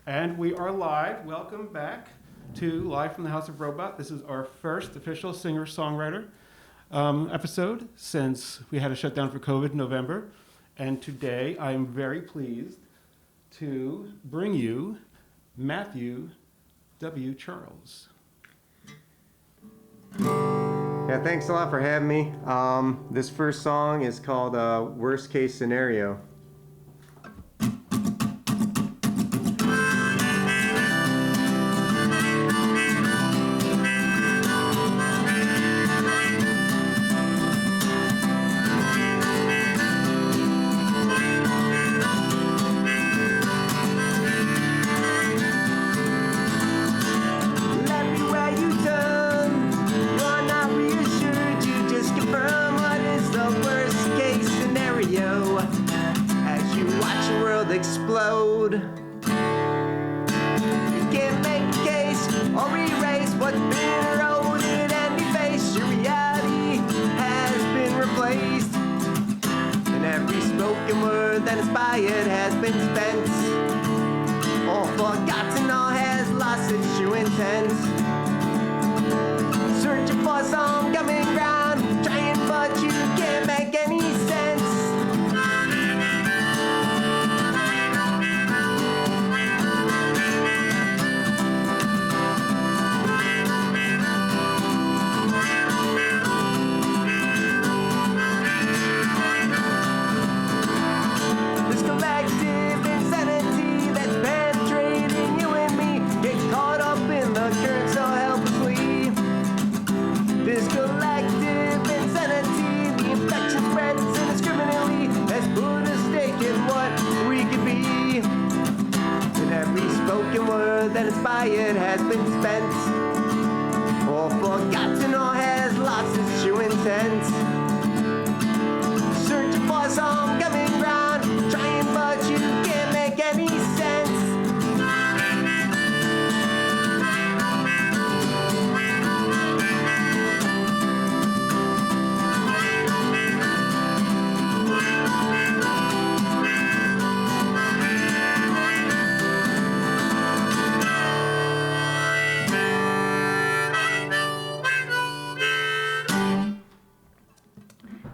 And we are live. Welcome back to Live from the House of Robot. This is our first official singer-songwriter episode since we had a shutdown for COVID in November. And today I am very pleased to bring you Matthew W. Charles. Yeah, thanks a lot for having me. This first song is called Worst Case Scenario. As you watch the world explode, you can't make a case or erase what's been eroded and defaced. Your reality has been replaced, and every spoken word that inspired has been spent. All forgotten, all has lost its true intent. Searching for some common ground, trying but you can't make any sense. This collective insanity that's penetrating you and me, get caught up in the current so helplessly. This collective insanity, the infection spreads indiscriminately, has put a stake in what we could be. And every spoken word that inspired has been spent, or forgotten, or has lost its true intent. Searching for some common ground, trying but you can't make any sense.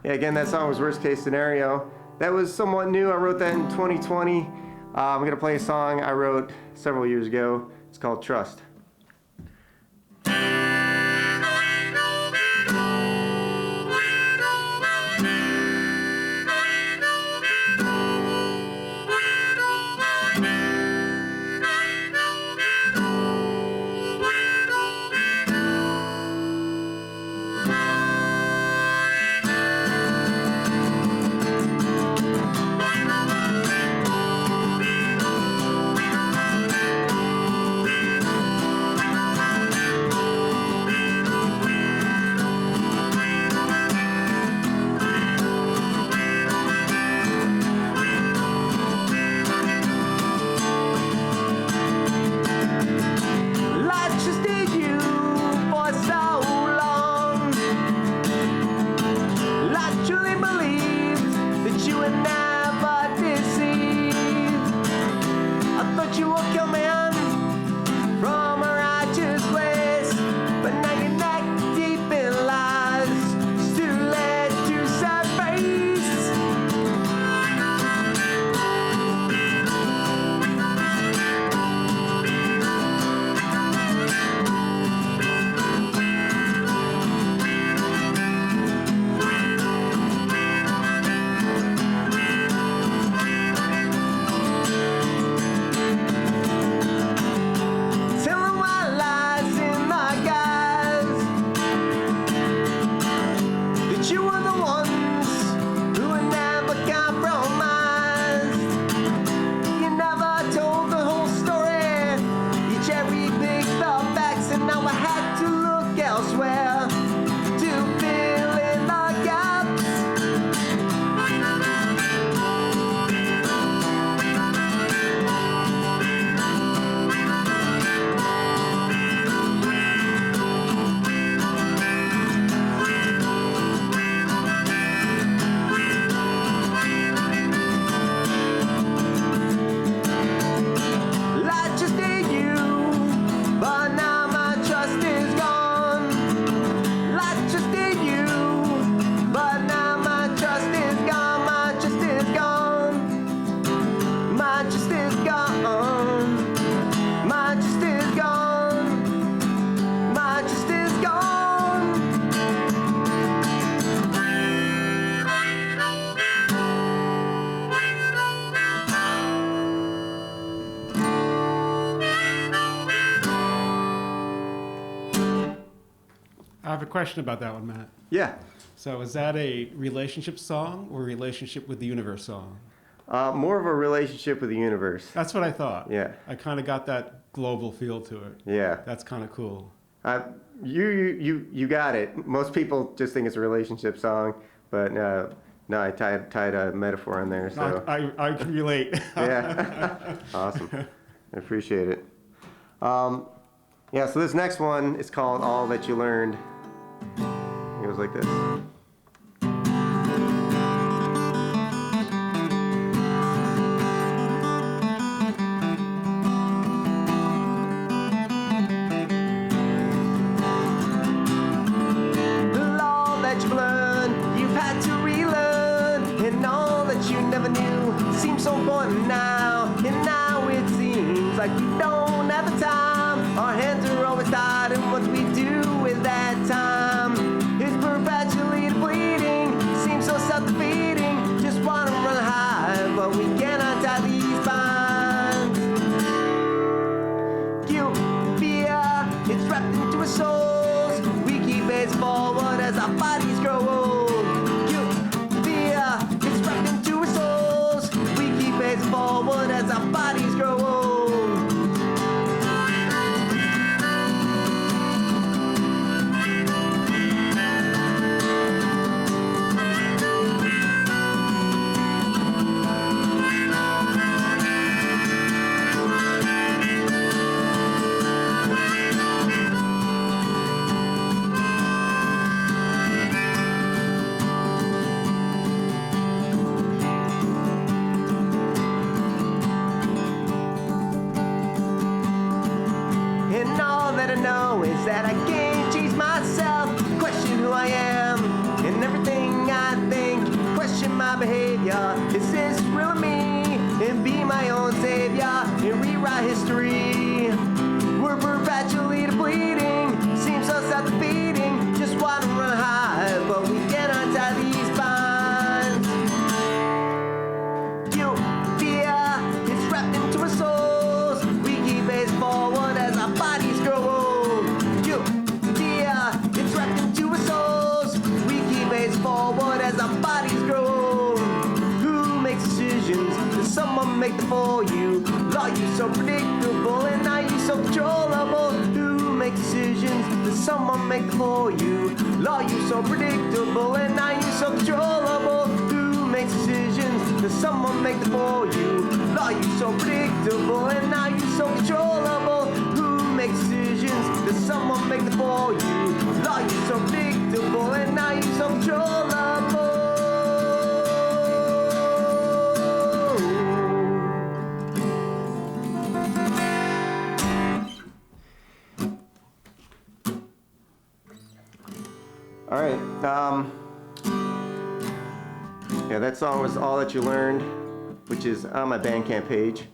Yeah, again, that song was Worst Case Scenario. That was somewhat new. I wrote that in 2020. I'm going to play a song I wrote several years ago. It's called Trust. I have a question about that one, Matt. Yeah. So is that a relationship song or a relationship with the universe song? More of a relationship with the universe. That's what I thought. Yeah. I kind of got that global feel to it. Yeah. That's kind of cool. You got it. Most people just think it's a relationship song, but no, I tied a metaphor in there. So I can relate. yeah, awesome. I appreciate it. Yeah, so this next one is called All That You Learned. It goes like this. All that you've learned, you've had to relearn, and all that you never knew seems so important now. And now it seems like we don't have the time. Our hands are always tied, and what we do with that time is perpetually depleting. Seems so self-defeating. Just wanna run high, but we cannot tie these binds. Guilt, fear, it's wrapped into our souls. We keep it forward as our bodies grow old. Guilt, fear, it's wrapped into our souls. We keep it forward as our bodies grow old. And all that I know is that I can't change myself. Question who I am and everything I think. Question my behavior. Is this really me? And be my own savior and rewrite history. We're perpetually depleting. Seems so self-defeating. Just want to run high, but we cannot tie these binds. Guilt, fear, it's wrapped into our souls. We keep pace forward as our bodies grow old. Guilt, fear, it's wrapped into our souls. We keep pace forward as our bodies grow old. Who makes decisions? Does someone make them for you? Law, you so predictable, and now you so controllable. Who makes decisions? Does someone make them for you? Law, you so predictable, and now you so controllable. Who makes decisions? Does someone make them for you? Law, you so predictable, and now you so controllable. Who makes decisions? Does someone make them for you? Law, you so predictable, and now you so controllable. All right. Yeah, that song was All That You Learned, which is on my Bandcamp page,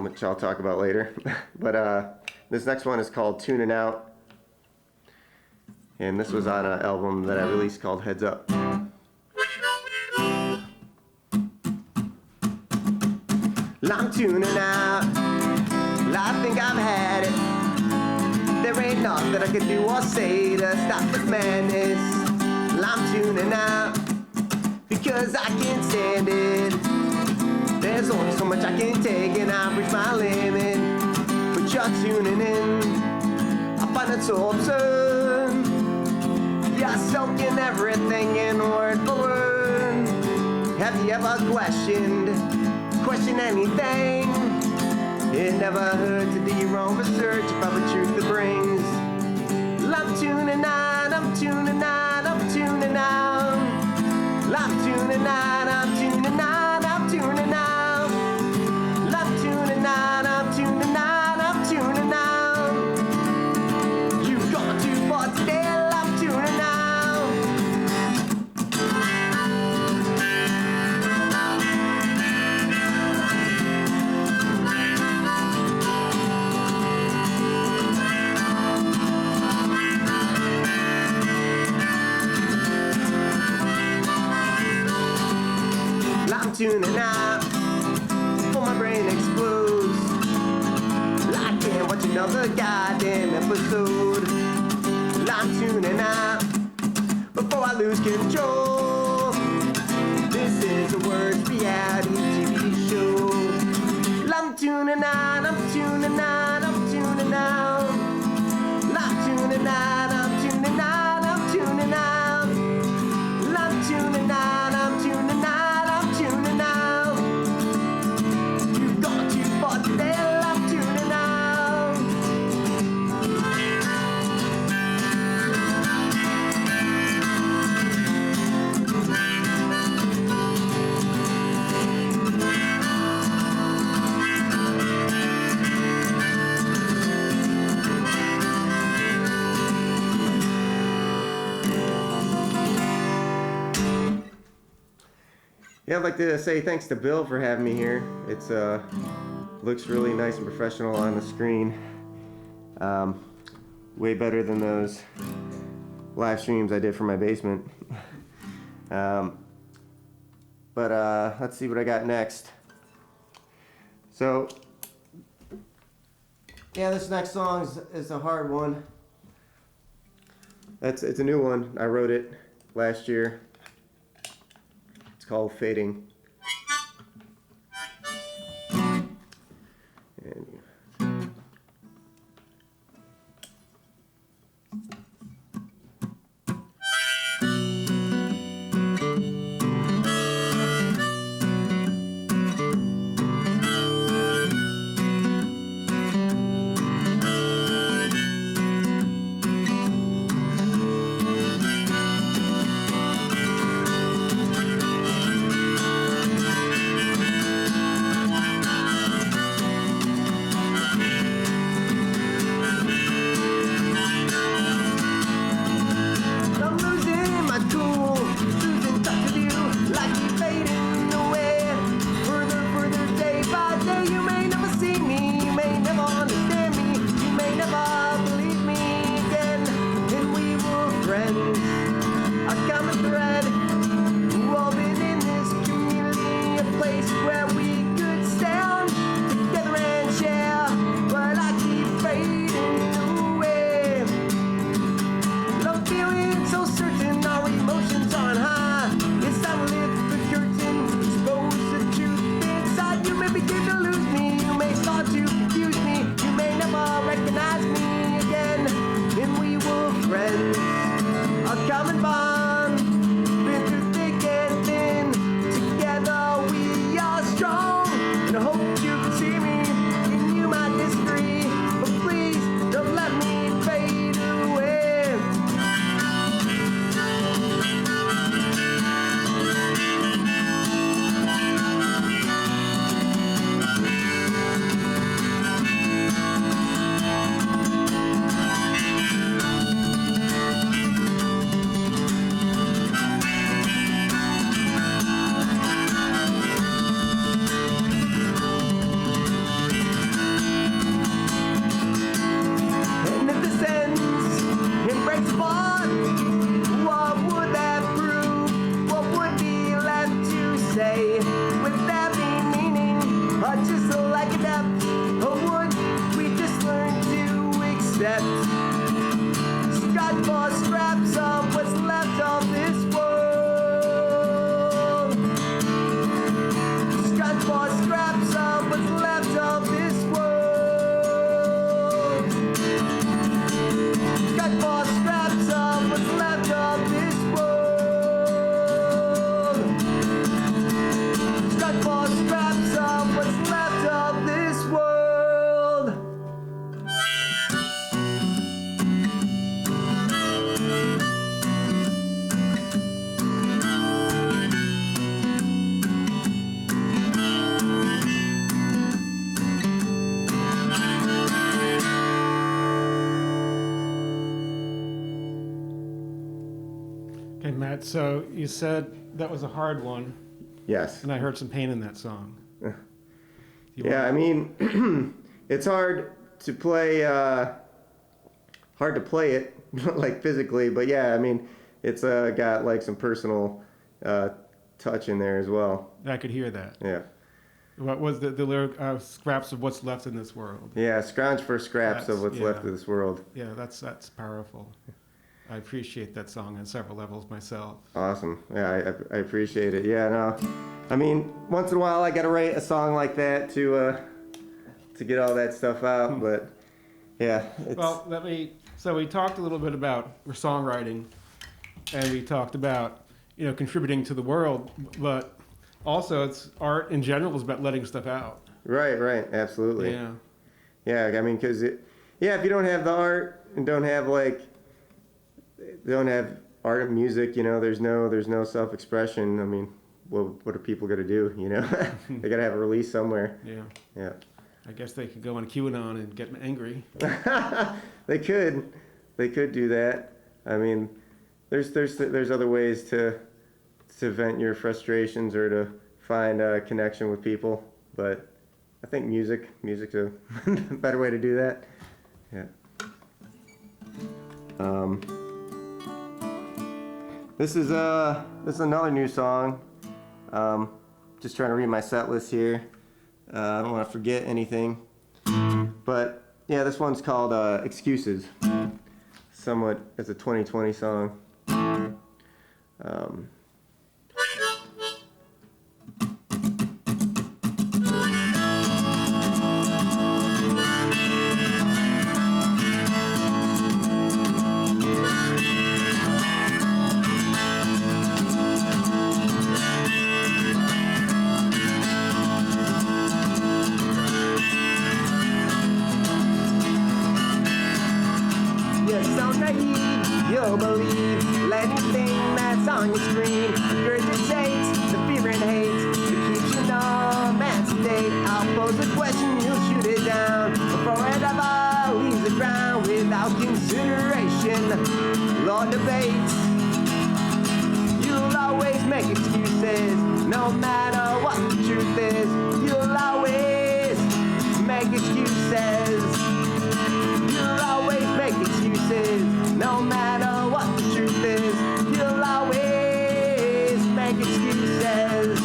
which I'll talk about later. But this next one is called Tuning Out, and this was on an album that I released called Heads Up. I'm tuning out. I think I've had it. There ain't nothing I can do or say to stop this madness. I'm tuning out because I can't stand it. There's only so much I can take and I've reached my limit. But you're tuning in. I find it so absurd. You're soaking everything in word for word. Have you ever questioned anything? It never hurts to do your own research about the truth it brings. I'm tuning out, I'm tuning out, I'm tuning out. I'm tuning out, I'm tuning out, I'm tuning out. I'm tuning out, I'm tuning out, I'm tuning out. You've gone too far today, I'm tuning out. I'm tuning out before my brain explodes. I can't watch another goddamn episode. I'm tuning out before I lose control. This is the worst reality TV show. I'm tuning out, I'm tuning out, I'm tuning out. I'm tuning out, I'm tuning out, I'm tuning out. I'm tuning out, I'm tuning out, I'm tuning out. You've gone too far today, I'm tuning out. Yeah, I'd like to say thanks to Bill for having me here. It's looks really nice and professional on the screen. Way better than those live streams I did from my basement. But let's see what I got next. So, yeah, this next song is a hard one. It's a new one. I wrote it last year. It's called Fading. And I'm losing my cool, losing touch with you, like you fading away. Further, day by day, you may never see me, you may never understand me, you may never believe me again. And we were friends, a common thread, woven in this community, a place where we could stand together and share. But I keep fading away. I'm feeling so certain our emotions aren't high. It's time to lift the curtain, expose the truth inside. You may begin to lose me, you may start to confuse me, you may never recognize me again. And we were friends, a common bond, been through thick and thin. Together we are strong, and I hope you can see me. And you might disagree, but please don't let me fade away. And if this ends and breaks apart, what would that prove? What would be left to say? Would that be meaning? Or just like a depth? Or would we just learn to accept? Scratch for scraps of what's left of this world. Scratch for scraps of what's left of this world. Got more scraps of what's left of this world. Got more scraps of what's left of this world. Okay, Matt, so you said that was a hard one, Yes. and I heard some pain in that song. Do you Yeah, want- I mean, it's hard to play it like physically, but yeah, I mean, it's got like some personal touch in there as well. I could hear that. Yeah. What was the lyric? Scraps of what's left in this world. Yeah, scrounge for scraps of That's- what's yeah. left of this world. Yeah, that's powerful. I appreciate that song on several levels myself. Awesome. Yeah, I appreciate it. Yeah, no. I mean, once in a while I got to write a song like that to get all that stuff out, but yeah. Well, so we talked a little bit about songwriting, and we talked about, contributing to the world, but also it's art in general is about letting stuff out. Right, absolutely. Yeah. Yeah, I mean, because if you don't have the art and don't have art and music, there's no self-expression. I mean, what are people gonna do? They gotta have a release somewhere. Yeah. I guess they could go on QAnon and get angry. They could do that. I mean, there's other ways to vent your frustrations or to find a connection with people, but I think music's a better way to do that. Yeah. This is another new song. Just trying to read my set list here. I don't want to forget anything. But yeah, this one's called Excuses. Somewhat, it's a 2020 song. You're so naive, you'll believe anything that's on your screen. Regurgitates the fear and hate that keeps you numb and sedate. I'll pose a question, you'll shoot it down before it ever leaves the ground without consideration. Lord debates. You'll always make excuses, no matter what the truth is. You'll always make excuses. You'll always make excuses, no matter what the truth is. You'll always make excuses.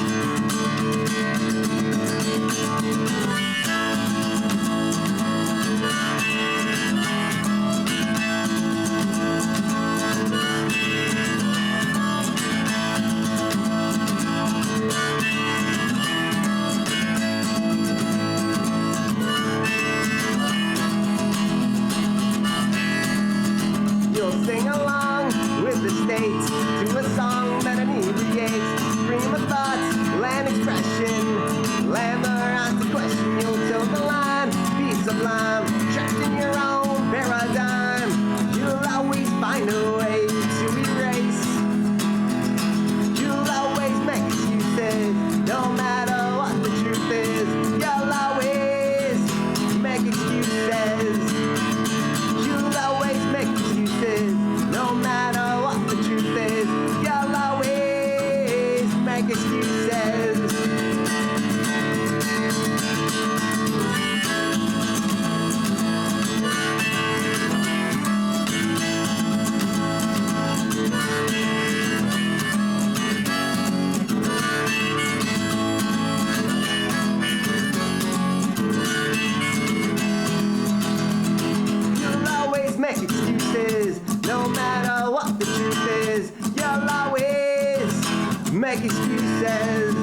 You'll sing along with the states to a song that inebriates. Stream of thoughts, land expression, land around the question. You'll tilt the line, be sublime, trapped in your own paradigm. You'll always find a way to erase. You'll always make excuses, no matter what the truth is. You'll always make excuses. You'll always make excuses, no matter what the truth is. You'll always make excuses. You'll always make excuses, no matter what the truth is. You'll always make excuses.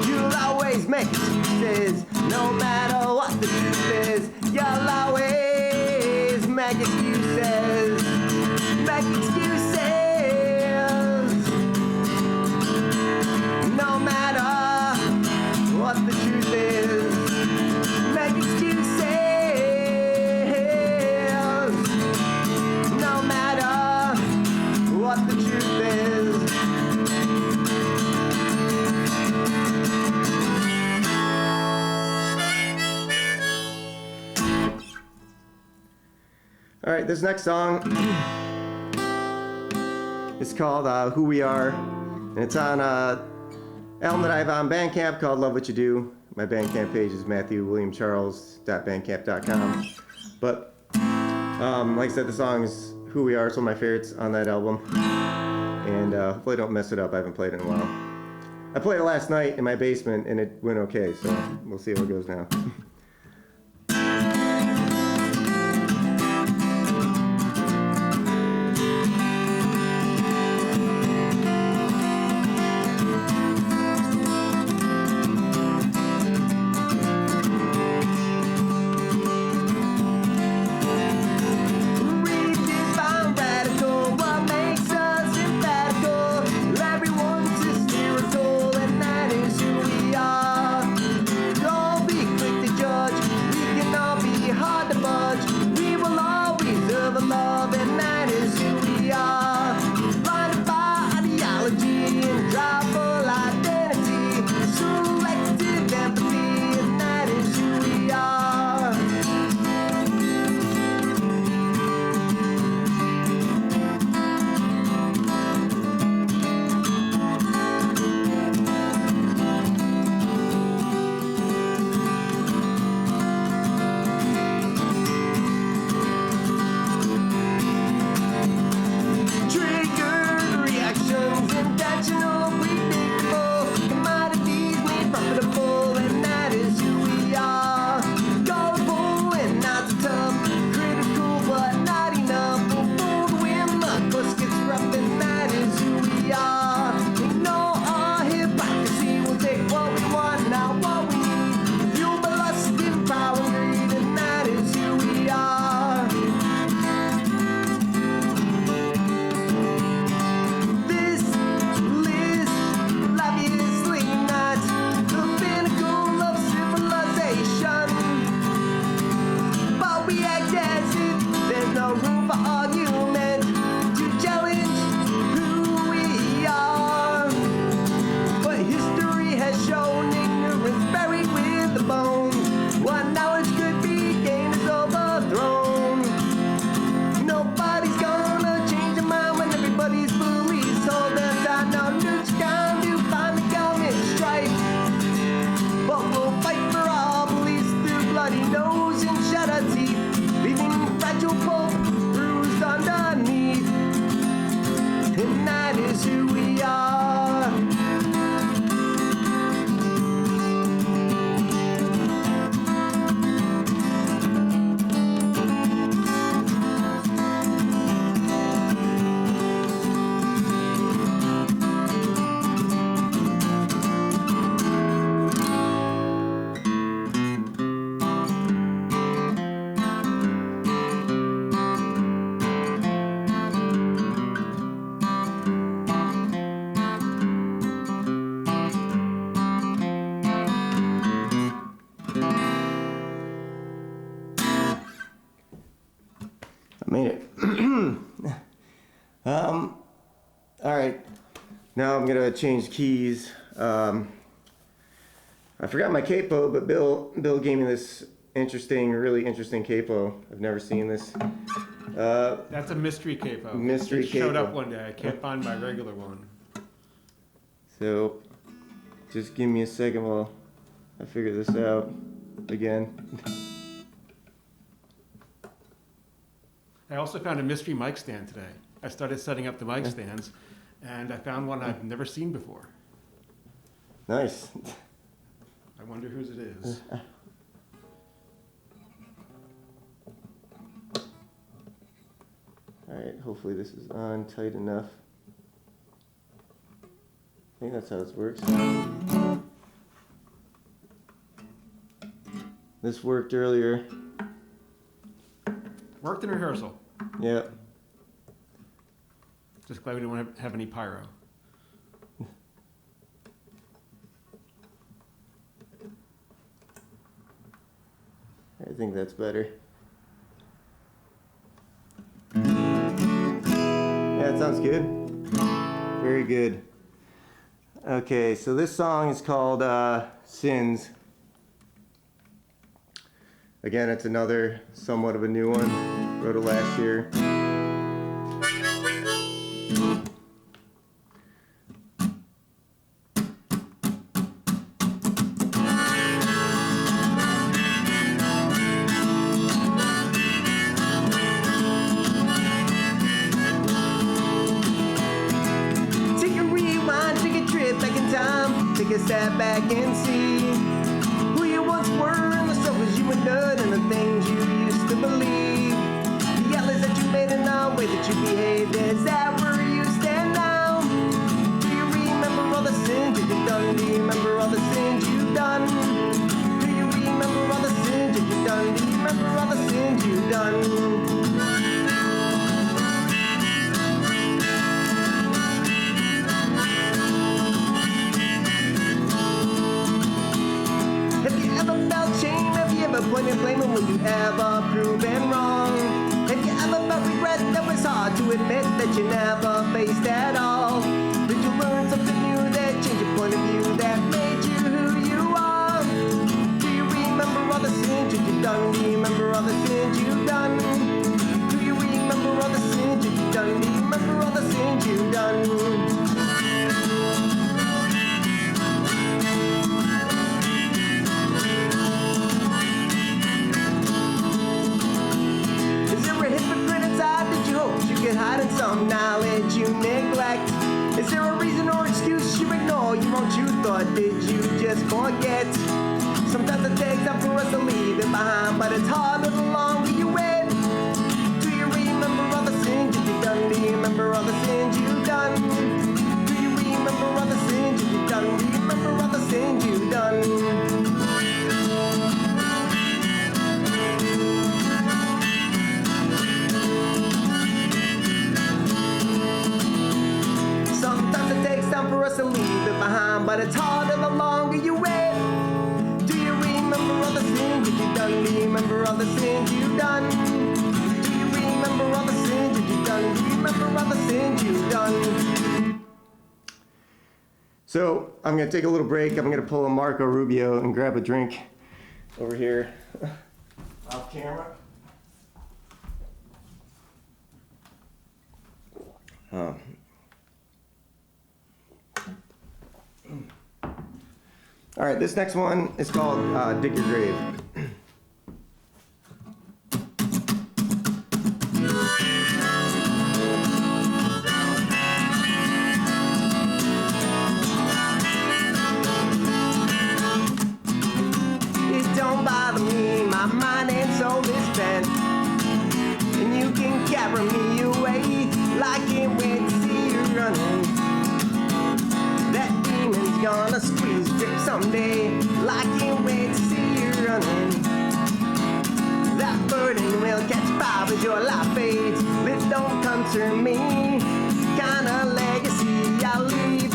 You'll always make excuses, no matter what the truth is. You'll always make excuses. Make excuses, no matter what the truth is. Make excuses, no matter what the truth is. All right, this next song is called Who We Are, and it's on an album that I have on Bandcamp called Love What You Do. My Bandcamp page is matthewwilliamcharles.bandcamp.com. But like I said, the song is Who We Are. It's one of my favorites on that album, and hopefully I don't mess it up. I haven't played it in a while. I played it last night in my basement, and it went okay, so we'll see how it goes now. for argument to challenge who we are. But history has shown ignorance buried with the bones. What knowledge could be gained is overthrown. Nobody's gonna change their mind when everybody's fully sold. There's no news can do find the government strife. But we'll fight for our beliefs through bloody nose and shattered teeth, leaving fragile pulp bruised underneath. And that is who we are. I made it. All right. Now I'm gonna change keys. I forgot my capo, but Bill gave me this really interesting capo. I've never seen this. That's a mystery capo. Mystery it showed capo. up one day. I can't find my regular one. So, just give me a second while I figure this out again. I also found a mystery mic stand today. I started setting up the mic stands, and I found one I've never seen before. Nice. I wonder whose it is. All right, hopefully this is on tight enough. I think that's how this works. This worked earlier. Worked in rehearsal. Yeah. Just glad we didn't want to have any pyro. I think that's better. Yeah, that sounds good. Very good. Okay, so this song is called Sins. Again, it's another somewhat of a new one. Wrote it last year. Take a rewind, take a trip back in time. Take a step back and see who you once were and the struggles you endured and the things you used to believe. The outlays that you made and the way that you behaved. Is that where you stand now? Do you remember all the sins that you've done? Do you remember all the sins you've done? Do you remember all the sins that you've done? Do you remember all the sins you've done? Have you ever felt shame? Have you ever pointed blame? And will you ever prove it wrong? Have you ever felt regret that was hard to admit that you never faced at all? Did you learn something new that changed your point of view that made you who you are? Do you remember all the sins that you've done? Do you remember all the sins you've done? Do you remember all the sins that you've done? Do you remember all the sins you've done? Is there a hypocrite inside that you hope you can hide in some knowledge you neglect? Is there a reason or excuse you ignore your own truth, or did you just forget? Sometimes it takes time for us to leave it behind, but it's harder the longer you wait. Do you remember all the sins that you've done? Do you remember all the sins you've done? Do you remember all the sins that you've done? Do you remember all the sins you've done? Sometimes it takes time for us to leave it behind, but it's harder the longer you wait. Do you remember all the sins that you've done? Do you remember all the sins you've done? Do you remember all the sins son? Do you remember all the sins you've done? So I'm gonna take a little break. I'm gonna pull a Marco Rubio and grab a drink over here off camera. All right, this next one is called Dig Your Grave. It don't bother me, my mind and soul is bent. And you can carry me away like it went to see you running. That demon's gonna squeeze grip someday like it went to see you running. That burden will catch fire as your life fades. It don't concern me. Kinda legacy I'll leave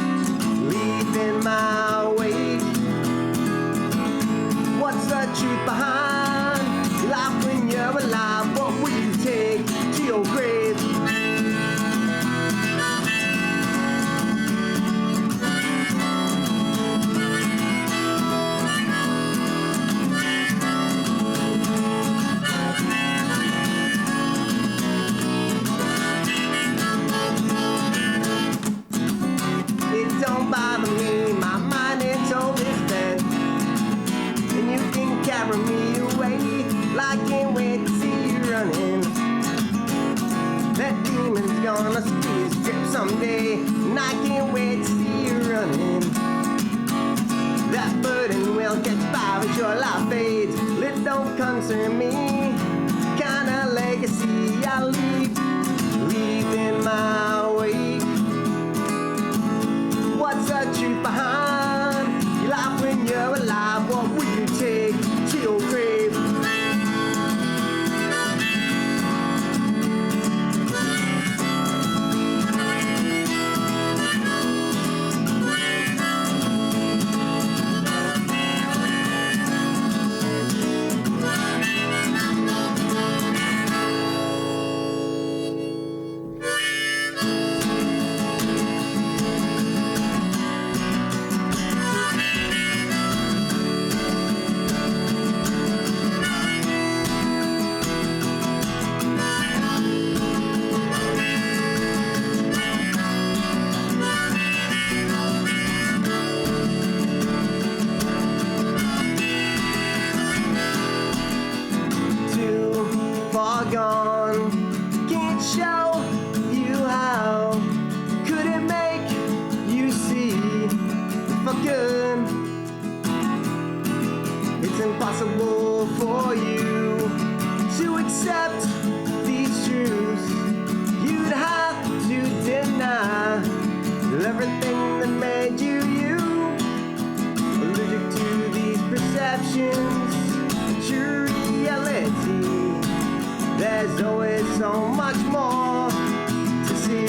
in my wake. What's the truth behind life when you're alive? What will you take to your grave? It don't bother me, my mind and soul is bent. And you can carry me away like it went to see you running. That demon's gonna squeeze grip someday, and I can't wait to see you running. That burden will catch fire as your life fades. It don't concern me. Kinda legacy I'll leave in my wake. What's the truth behind your life when you're alive? What will you take to your grave? Too far gone, can't show you how. Couldn't make you see if I could. It's impossible for you to accept these truths. You'd have to deny everything that made you you. Allergic to these perceptions, true reality. There's always so much more to see.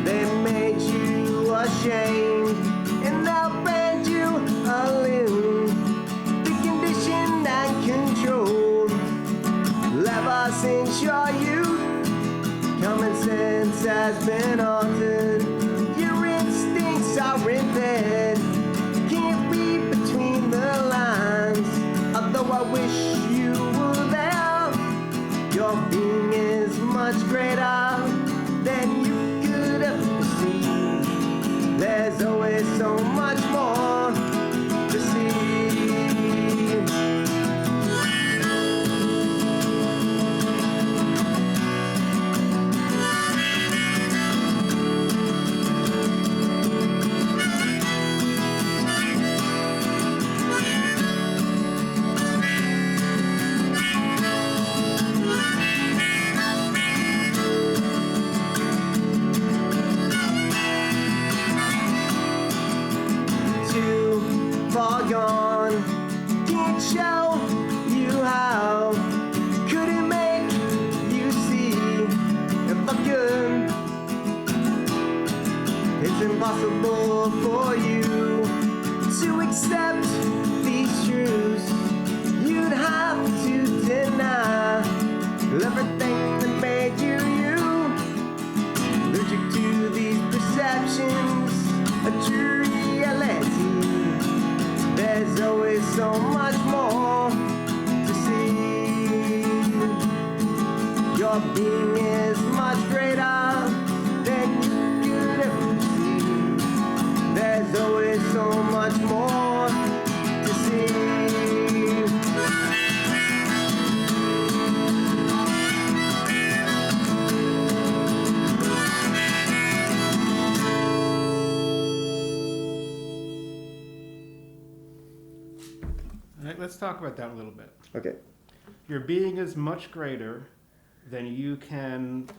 They made you ashamed, and they'll brand you a limb. Be conditioned and controlled ever since your youth. Common sense has been altered. Your instincts are impaired. Can't read between the lines. Although I wish you were there, your being is much greater than you could ever see. There's always so much more to see. your being is much greater than you could ever perceive. There's always so much more to see. All right, let's talk about that a little bit. Okay. Your being is much greater than you can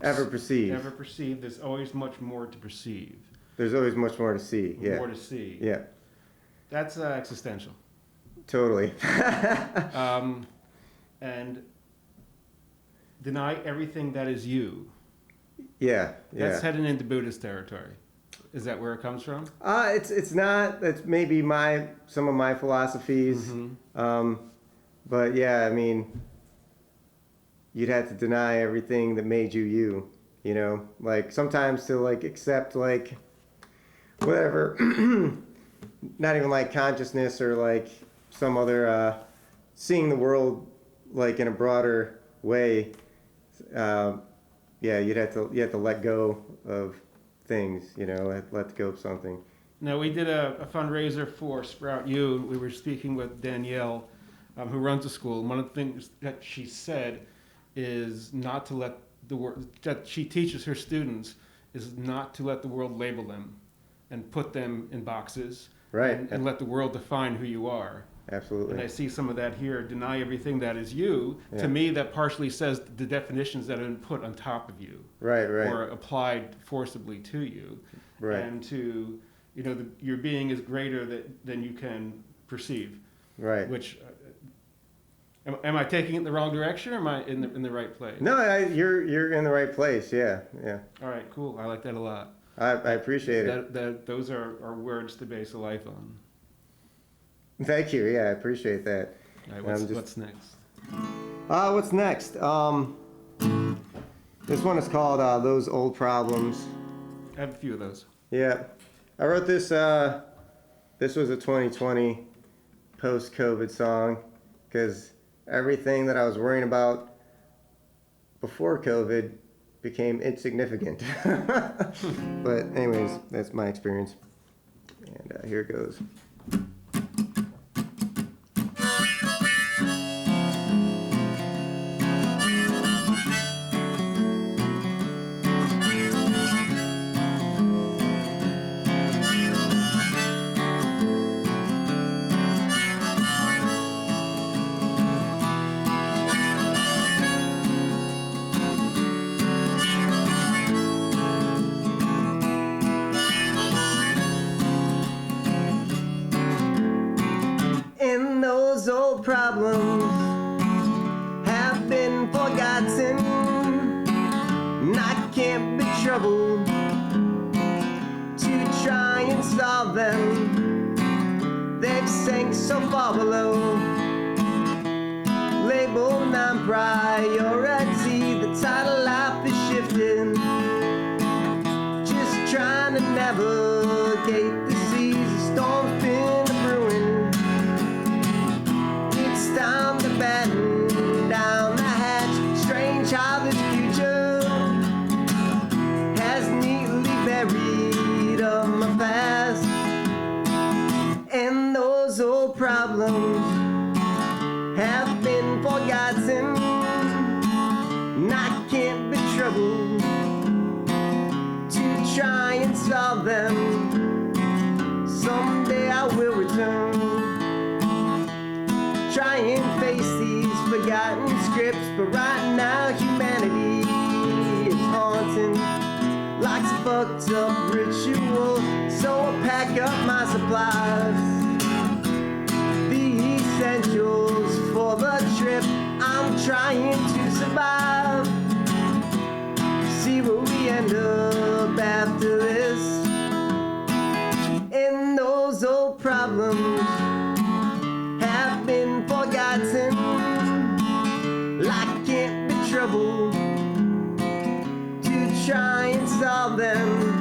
Ever perceive. ever perceive. There's always much more to perceive. There's always much more to see. Yeah. More to see. Yeah. That's existential. Totally. And deny everything that is you. Yeah. Yeah. That's heading into Buddhist territory. Is that where it comes from? It's not. That's maybe some of my philosophies. But yeah, I mean, you'd have to deny everything that made you you. You know, like sometimes to like accept like whatever, not even like consciousness or like some other seeing the world like in a broader way. Yeah, you have to let go of things, you know, let go of something. Now, we did a fundraiser for Sprout U. We were speaking with Danielle, who runs the school. And one of the things that she said is not to let the world, that she teaches her students, is not to let the world label them and put them in boxes. Right. And let the world define who you are. Absolutely. And I see some of that here. Deny everything that is you. Yeah. To me, that partially says the definitions that have been put on top of you. Right. Or applied forcibly to you. Right. And to, you know, your being is greater than you can perceive. Right. Which, am I taking it in the wrong direction, or am I in the right place? No, you're in the right place. Yeah. Yeah. All right, cool. I like that a lot. I appreciate it. Those are words to base a life on. Thank you. Yeah, I appreciate that. All right, what's next? What's next? This one is called Those Old Problems. I have a few of those. Yeah. I wrote this, this was a 2020 post-COVID song, because everything that I was worrying about before COVID became insignificant. But anyways, that's my experience. And here it goes. And those old problems have been forgotten, and I can't be troubled to try and solve them. They've sank so far below, labeled non-priority. The tide of life is shifting, just trying to navigate the seas. The storm's been brewing. It's time to batten down the hatch. Strange how this future has neatly buried up my past. And those old problems have been forgotten, and I can't be troubled to try and solve them. Someday I will return, try and face these forgotten scripts, but right now humanity is haunting, like a fucked up ritual. So I pack up my supplies, the essentials for the trip. I'm trying to survive, see where we end up after this. And those old problems have been forgotten, like can't be troubled to try and solve them.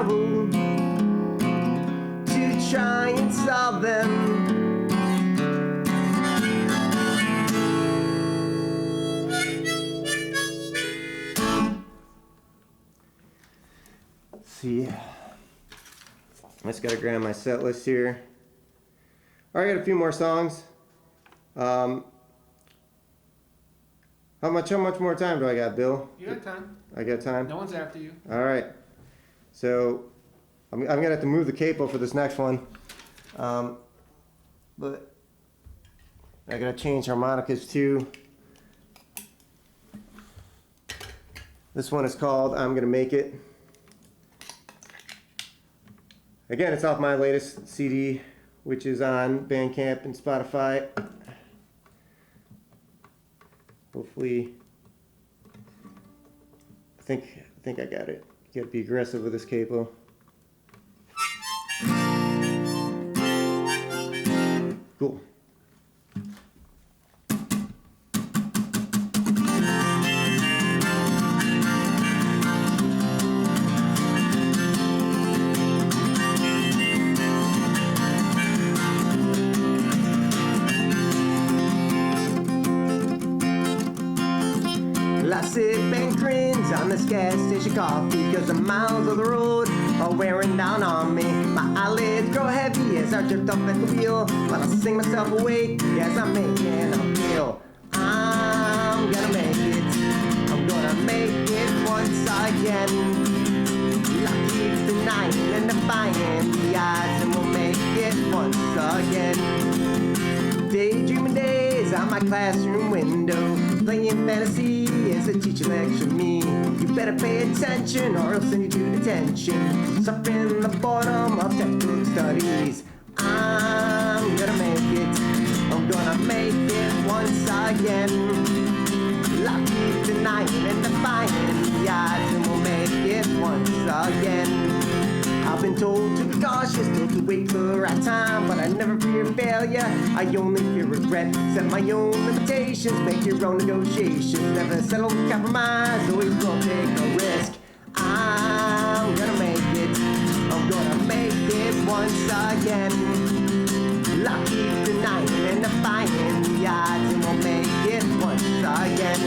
tomorrow to try and solve them. See, I just gotta grab my set list here. All right, I got a few more songs. How much more time do I got, Bill? You got time. I got time? No one's after you. All right. So I'm gonna have to move the capo for this next one. But I gotta change harmonicas too. This one is called I'm Gonna Make It. Again, it's off my latest CD, which is on Bandcamp and Spotify. Hopefully, I think I got it. You gotta be aggressive with this capo. Cool. I sip and cringe on this gas station coffee, cause the miles of the road are wearing down on me. My eyelids grow heavy as I drift off at the wheel, while I sing myself awake as I'm making a meal. I'm gonna make it, I'm gonna make it once again. I keep denying and defying the odds, and we'll make it once again. Daydreaming days on my classroom window, playing fantasy as the teacher lectured me. You better pay attention or I'll send you to detention. Suffering the boredom of textbook studies. I'm gonna make it, I'm gonna make it once again. I keep denying and defying the odds, and we'll make it once again. I've been told to be cautious, told to wait for the right time, but I never fear failure, I only fear regret. Set my own limitations, make your own negotiations. Never settle for compromise, always gonna take a risk. I'm gonna make it, I'm gonna make it once again. I keep denying and defying the odds, and we'll make it once again.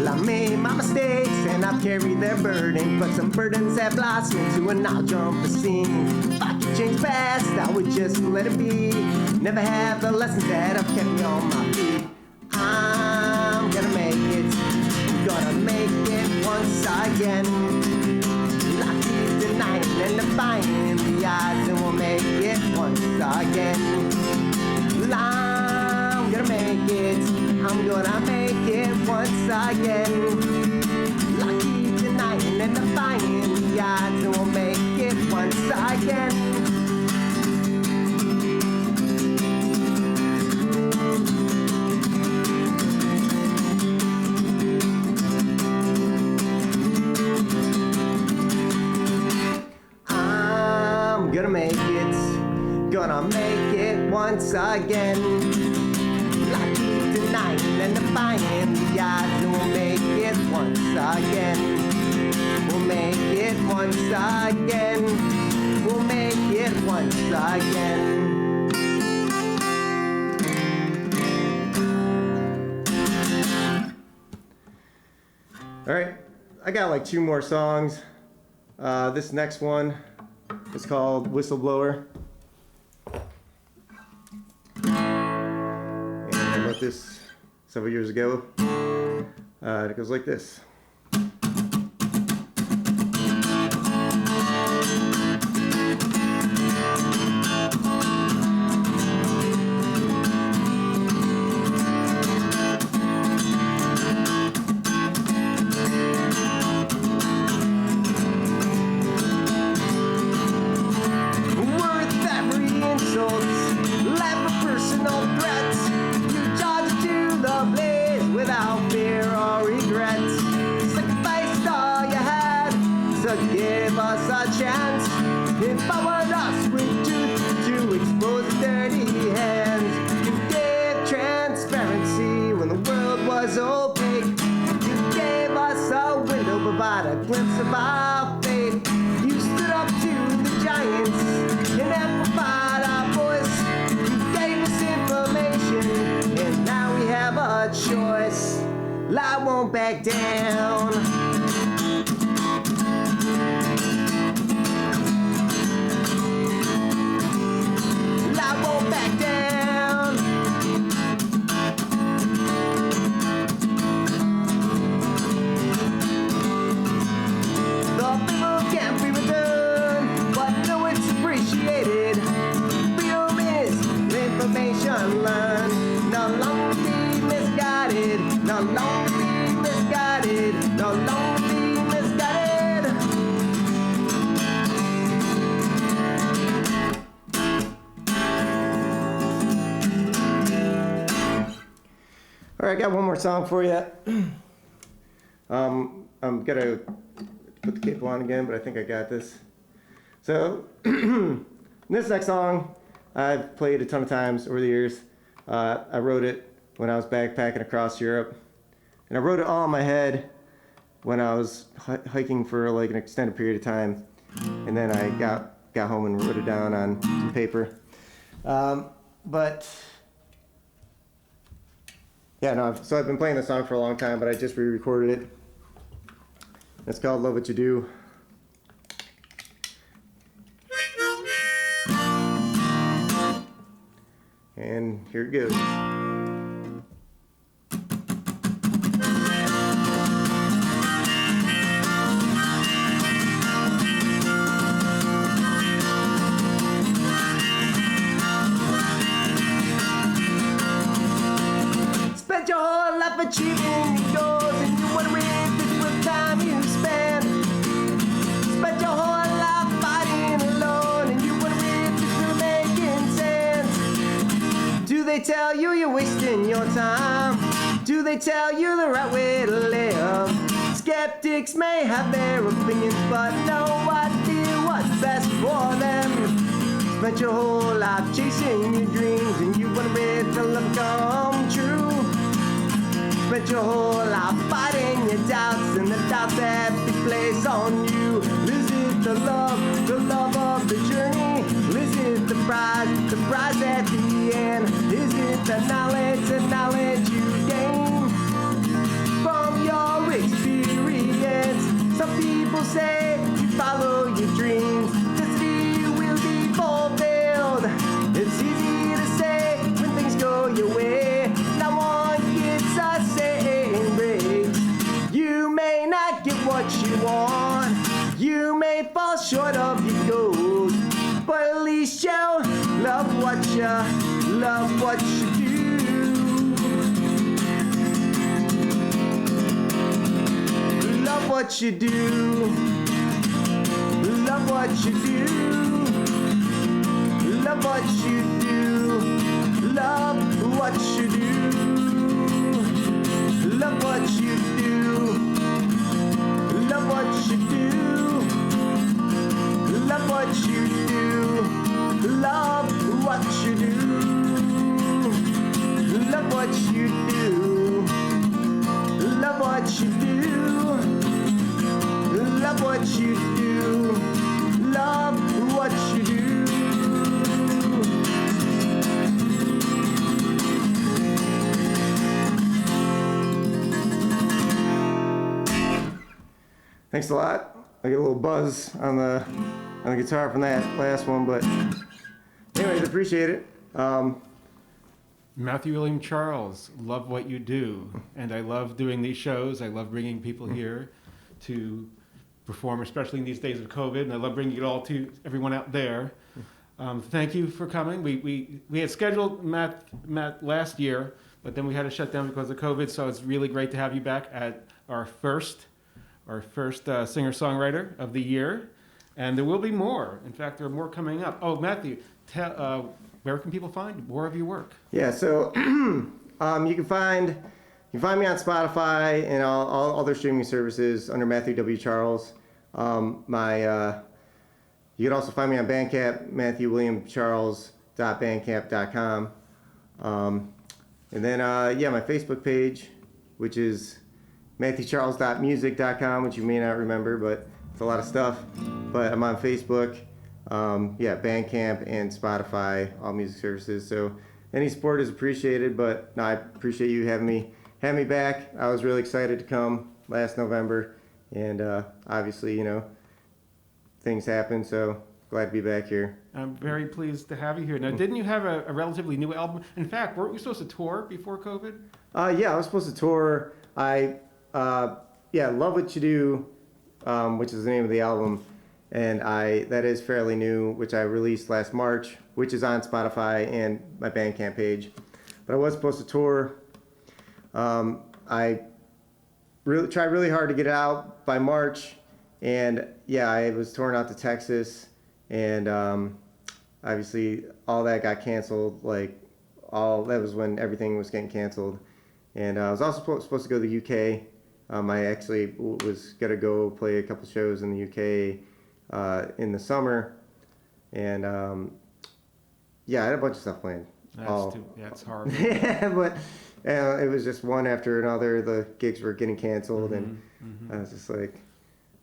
I made my mistakes and I've carried their burden, but some burdens have blossomed into an I'll jump the scene. If I could change past, I would just let it be. Never have the lessons that have kept me on my feet. I'm gonna make it, I'm gonna make it once again. I keep denying and defying the odds, and we'll make it once again. I'm gonna make it, I'm gonna make it once again. I keep denying and defying the odds, and we'll make it once again. I'm gonna make it, gonna make it once again. I keep denying and defying the odds, and we'll make it once again. We'll make it once again. We'll make it once again. All right, I got like 2 more songs. This next one is called Whistleblower. And I wrote this several years ago. It goes like this. Without fear or regret, us a chance. Empowered us with truth to expose dirty hands. You gave transparency when the world was opaque. You gave us a window, provide a glimpse of our faith. You stood up to the giants and amplified our voice. You gave us information, and now we have a choice. Lie won't back down. Lie won't back down. The people can't be returned, but no, it's appreciated. Freedom is information learned. No longer be misguided. No longer be misguided. No longer be misguided. All right, I got one more song for you. I'm gonna put the capo on again, but I think I got this. So, this next song I've played a ton of times over the years. I wrote it when I was backpacking across Europe, and I wrote it all in my head when I was hiking for like an extended period of time, and then I got home and wrote it down on some paper. But yeah, no. So I've been playing this song for a long time, but I just re-recorded it. It's called "Love What You Do." And here it goes. Spent your whole life achieving your goals, and you wonder if it's worth time you spend. Spent your whole life fighting alone, and you wonder if it's really making sense. Do they tell you you're wasting your time? Do they tell you the right way to live? Skeptics may have their opinions, but no idea what's best for them. Spent your whole life chasing your dreams, and you wonder if they'll ever come true. Spent your whole life fighting your doubts, and the doubts that be placed on you. Is it the love of the journey? Is it the prize at the end? Is it the knowledge you gain from your experience? Some people say you follow your dreams, destiny will be fulfilled. It's easy to say when things go your way. No one gets a saying breaks. You may not get what you want. You may fall short of your goals, but at least you love what you do. Love what you do. Love what you do. Love what you do. Love what you do. Love what you do. Love what you do. Love what you do. Love what you do. Love what you do. Love what you do. Love what you do. Love what you do. Thanks a lot. I get a little buzz on the guitar from that last one, but anyways, appreciate it. Matthew William Charles, love what you do. And I love doing these shows. I love bringing people here to perform, especially in these days of COVID. And I love bringing it all to everyone out there. Thank you for coming. We had scheduled Matt last year, but then we had to shut down because of COVID. So it's really great to have you back at our first singer-songwriter of the year. And there will be more. In fact, there are more coming up. Oh, Matthew, where can people find more of your work? Yeah, so you can find me on Spotify and all other streaming services under Matthew W. Charles. You can also find me on Bandcamp, MatthewWilliamCharles.bandcamp.com. And then, my Facebook page, which is MatthewCharles.music.com, which you may not remember, but it's a lot of stuff. But I'm on Facebook, Bandcamp, and Spotify, all music services. So any support is appreciated, but no, I appreciate you having me back. I was really excited to come last November, and obviously, things happen, so glad to be back here. I'm very pleased to have you here. Now, didn't you have a relatively new album? In fact, weren't we supposed to tour before COVID? Yeah, I was supposed to tour. Love What You Do, which is the name of the album, and that is fairly new, which I released last March, which is on Spotify and my Bandcamp page. But I was supposed to tour. I tried really hard to get it out by March, and I was touring out to Texas, and obviously all that got canceled. That was when everything was getting canceled, and I was also supposed to go to the UK. I actually was gonna go play a couple shows in the UK in the summer, and I had a bunch of stuff planned. That's horrible. Yeah, but it was just one after another. The gigs were getting canceled, and I was just like,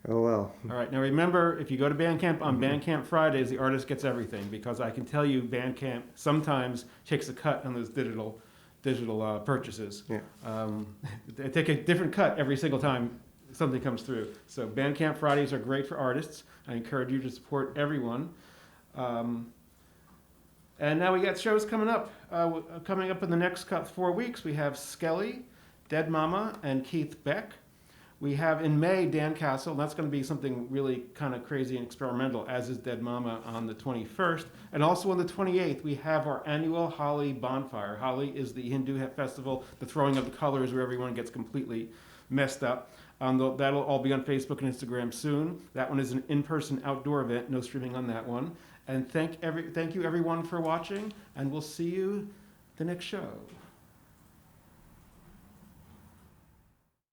oh well. All right, now remember, if you go to Bandcamp on Bandcamp Fridays, the artist gets everything, because I can tell you Bandcamp sometimes takes a cut on those digital purchases. Yeah. They take a different cut every single time something comes through. So Bandcamp Fridays are great for artists. I encourage you to support everyone. And now we got shows coming up. Coming up in the next 4 weeks, we have Skelly, Dead Mama, and Keith Beck. We have in May Dan Castle, and that's going to be something really kind of crazy and experimental, as is Dead Mama on the 21st. And also on the 28th, we have our annual Holi Bonfire. Holi is the Hindu festival, the throwing of the colors where everyone gets completely messed up. That'll all be on Facebook and Instagram soon. That one is an in-person outdoor event, no streaming on that one. And thank you everyone for watching, and we'll see you the next show.